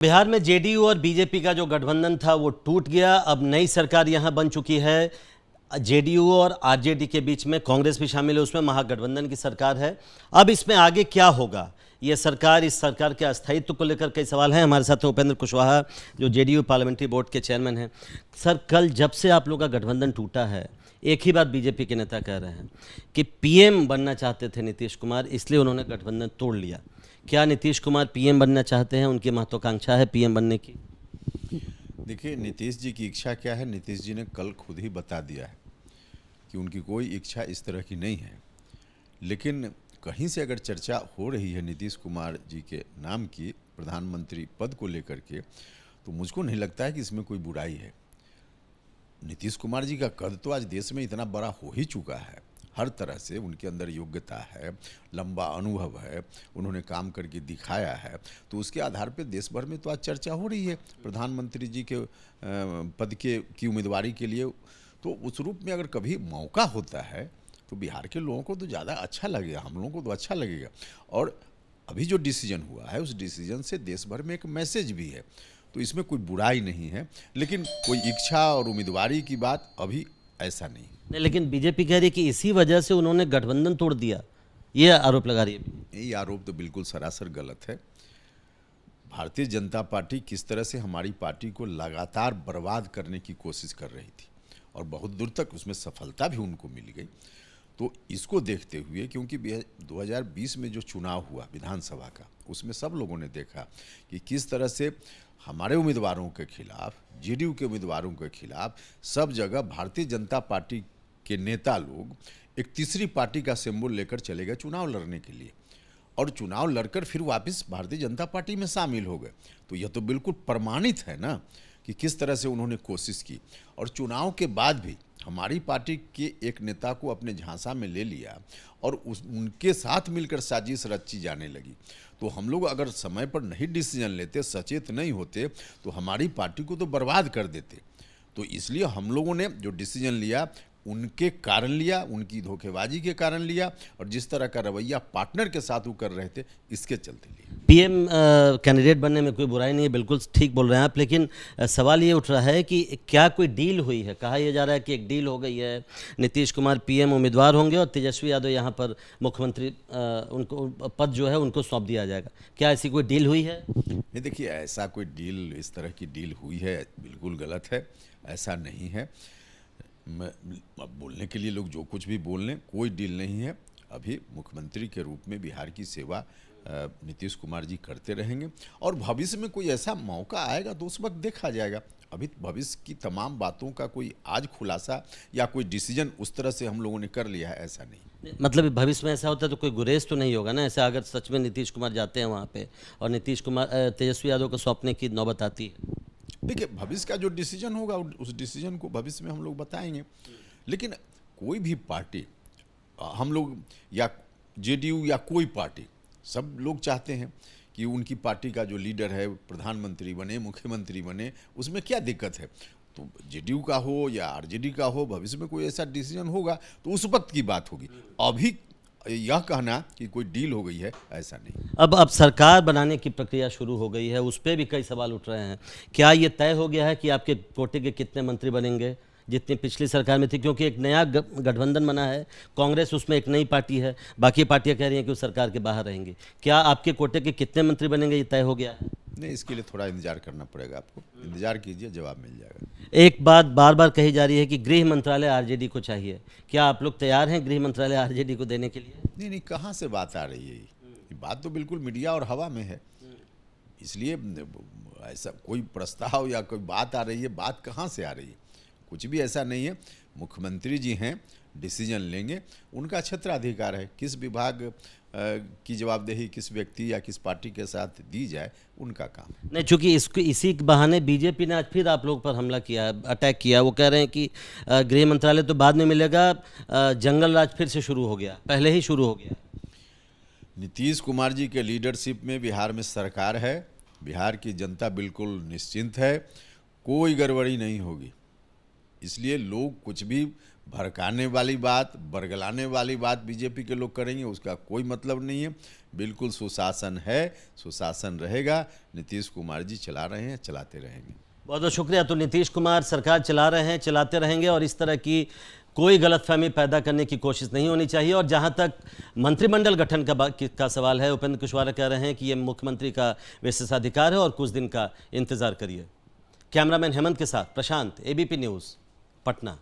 बिहार में जेडीयू और बीजेपी का जो गठबंधन था वो टूट गया। अब नई सरकार यहां बन चुकी है। जेडीयू और आरजेडी के बीच में कांग्रेस भी शामिल है, उसमें महागठबंधन की सरकार है। अब इसमें आगे क्या होगा, ये सरकार, इस सरकार के अस्थायित्व को लेकर कई सवाल हैं। हमारे साथ हैं उपेंद्र कुशवाहा, जो जेडीयू पार्लियामेंट्री बोर्ड के चेयरमैन हैं। सर, कल जब से आप लोग का गठबंधन टूटा है, एक ही बात बीजेपी के नेता कह रहे हैं कि पीएम बनना चाहते थे नीतीश कुमार, इसलिए उन्होंने गठबंधन तोड़ लिया। क्या नीतीश कुमार पीएम बनना चाहते हैं? उनकी महत्वाकांक्षा है पीएम बनने की? देखिए, नीतीश जी की इच्छा क्या है, नीतीश जी ने कल खुद ही बता दिया है कि उनकी कोई इच्छा इस तरह की नहीं है। लेकिन कहीं से अगर चर्चा हो रही है नीतीश कुमार जी के नाम की प्रधानमंत्री पद को लेकर के, तो मुझको नहीं लगता है कि इसमें कोई बुराई है। नीतीश कुमार जी का कद तो आज देश में इतना बड़ा हो ही चुका है, हर तरह से उनके अंदर योग्यता है, लंबा अनुभव है, उन्होंने काम करके दिखाया है। तो उसके आधार पे देश भर में तो आज चर्चा हो रही है प्रधानमंत्री जी के पद की उम्मीदवारी के लिए। तो उस रूप में अगर कभी मौका होता है तो बिहार के लोगों को तो ज़्यादा अच्छा लगेगा, हम लोगों को तो अच्छा लगेगा। और अभी जो डिसीजन हुआ है उस डिसीजन से देश भर में एक मैसेज भी है, तो इसमें कोई बुराई नहीं है। लेकिन कोई इच्छा और उम्मीदवारी की बात अभी ऐसा नहीं। नहीं, लेकिन बीजेपी कह रही है कि इसी वजह से उन्होंने गठबंधन तोड़ दिया, ये आरोप लगा रही है। ये आरोप तो बिल्कुल सरासर गलत है। भारतीय जनता पार्टी किस तरह से हमारी पार्टी को लगातार बर्बाद करने की कोशिश कर रही थी और बहुत दूर तक उसमें सफलता भी उनको मिल गई। तो इसको देखते हुए, क्योंकि 2020 में जो चुनाव हुआ विधानसभा का, उसमें सब लोगों ने देखा कि किस तरह से हमारे उम्मीदवारों के खिलाफ, जेडीयू के उम्मीदवारों के खिलाफ सब जगह भारतीय जनता पार्टी के नेता लोग एक तीसरी पार्टी का सिंबल लेकर चले गए चुनाव लड़ने के लिए, और चुनाव लड़कर फिर वापस भारतीय जनता पार्टी में शामिल हो गए। तो यह तो बिल्कुल प्रमाणित है ना कि किस तरह से उन्होंने कोशिश की। और चुनाव के बाद भी हमारी पार्टी के एक नेता को अपने झांसा में ले लिया और उनके साथ मिलकर साजिश रची जाने लगी। तो हम लोग अगर समय पर नहीं डिसीजन लेते, सचेत नहीं होते, तो हमारी पार्टी को तो बर्बाद कर देते। तो इसलिए हम लोगों ने जो डिसीजन लिया उनके कारण लिया, उनकी धोखेबाजी के कारण लिया, और जिस तरह का रवैया पार्टनर के साथ वो कर रहे थे, इसके चलते लिया। पीएम कैंडिडेट बनने में कोई बुराई नहीं है, बिल्कुल ठीक बोल रहे हैं आप। लेकिन सवाल ये उठ रहा है कि क्या कोई डील हुई है? कहा यह जा रहा है कि एक डील हो गई है, नीतीश कुमार पीएम उम्मीदवार होंगे और तेजस्वी यादव यहाँ पर मुख्यमंत्री, उनको पद जो है उनको सौंप दिया जाएगा। क्या ऐसी कोई डील हुई है? नहीं, देखिए, ऐसा कोई डील, इस तरह की डील हुई है बिल्कुल गलत है, ऐसा नहीं है। अब बोलने के लिए लोग जो कुछ भी बोल लें, कोई डील नहीं है। अभी मुख्यमंत्री के रूप में बिहार की सेवा नीतीश कुमार जी करते रहेंगे, और भविष्य में कोई ऐसा मौका आएगा तो उस वक्त देखा जाएगा। अभी भविष्य की तमाम बातों का कोई आज खुलासा या कोई डिसीजन उस तरह से हम लोगों ने कर लिया है, ऐसा नहीं। मतलब भविष्य में ऐसा होता है तो कोई गुरेज तो नहीं होगा ना, ऐसा अगर सच में नीतीश कुमार जाते हैं वहाँ पे और नीतीश कुमार तेजस्वी यादव को सौंपने की नौबत आती है? देखिए, भविष्य का जो डिसीजन होगा उस डिसीजन को भविष्य में हम लोग बताएंगे। लेकिन कोई भी पार्टी, हम लोग या जेडीयू या कोई पार्टी, सब लोग चाहते हैं कि उनकी पार्टी का जो लीडर है प्रधानमंत्री बने, मुख्यमंत्री बने। उसमें क्या दिक्कत है? तो जेडीयू का हो या आरजेडी का हो, भविष्य में कोई ऐसा डिसीजन होगा तो उस वक्त की बात होगी। अभी यह कहना कि कोई डील हो गई है, ऐसा नहीं। अब सरकार बनाने की प्रक्रिया शुरू हो गई है, उस पर भी कई सवाल उठ रहे हैं। क्या ये तय हो गया है कि आपके कोटे के कितने मंत्री बनेंगे, जितनी पिछली सरकार में थी? क्योंकि एक नया गठबंधन बना है, कांग्रेस उसमें एक नई पार्टी है, बाकी पार्टियां कह रही हैं कि वो सरकार के बाहर रहेंगी। क्या आपके कोटे के कितने मंत्री बनेंगे, ये तय हो गया है? नहीं, इसके लिए थोड़ा इंतजार करना पड़ेगा आपको। इंतजार कीजिए, जवाब मिल जाएगा। एक बात बार बार कही जा रही है कि गृह मंत्रालय आरजेडी को चाहिए। क्या आप लोग तैयार हैं गृह मंत्रालय आरजेडी को देने के लिए? नहीं, कहाँ से बात आ रही है? ये बात तो बिल्कुल मीडिया और हवा में है। इसलिए ऐसा कोई प्रस्ताव या कोई बात आ रही है, बात कहाँ से आ रही है? कुछ भी ऐसा नहीं है। मुख्यमंत्री जी हैं, डिसीजन लेंगे, उनका क्षेत्राधिकार है। किस विभाग की जवाबदेही किस व्यक्ति या किस पार्टी के साथ दी जाए, उनका काम है। नहीं, चूंकि इसको इसी के बहाने बीजेपी ने आज फिर आप लोग पर हमला किया है, अटैक किया। वो कह रहे हैं कि गृह मंत्रालय तो बाद में मिलेगा, जंगल राज फिर से शुरू हो गया, पहले ही शुरू हो गया। नीतीश कुमार जी के लीडरशिप में बिहार में सरकार है, बिहार की जनता बिल्कुल निश्चिंत है, कोई गड़बड़ी नहीं होगी। इसलिए लोग कुछ भी भड़काने वाली बात, बरगलाने वाली बात बीजेपी के लोग करेंगे, उसका कोई मतलब नहीं है। बिल्कुल सुशासन है, सुशासन रहेगा। नीतीश कुमार जी चला रहे हैं, चलाते रहेंगे। बहुत बहुत शुक्रिया। तो नीतीश कुमार सरकार चला रहे हैं, चलाते रहेंगे और इस तरह की कोई गलतफहमी पैदा करने की कोशिश नहीं होनी चाहिए। और जहां तक मंत्रिमंडल गठन का सवाल है, उपेंद्र कुशवाहा कह रहे हैं कि यह मुख्यमंत्री का विशेषाधिकार है और कुछ दिन का इंतजार करिए। कैमरामैन हेमंत के साथ प्रशांत, एबीपी न्यूज़, पटना।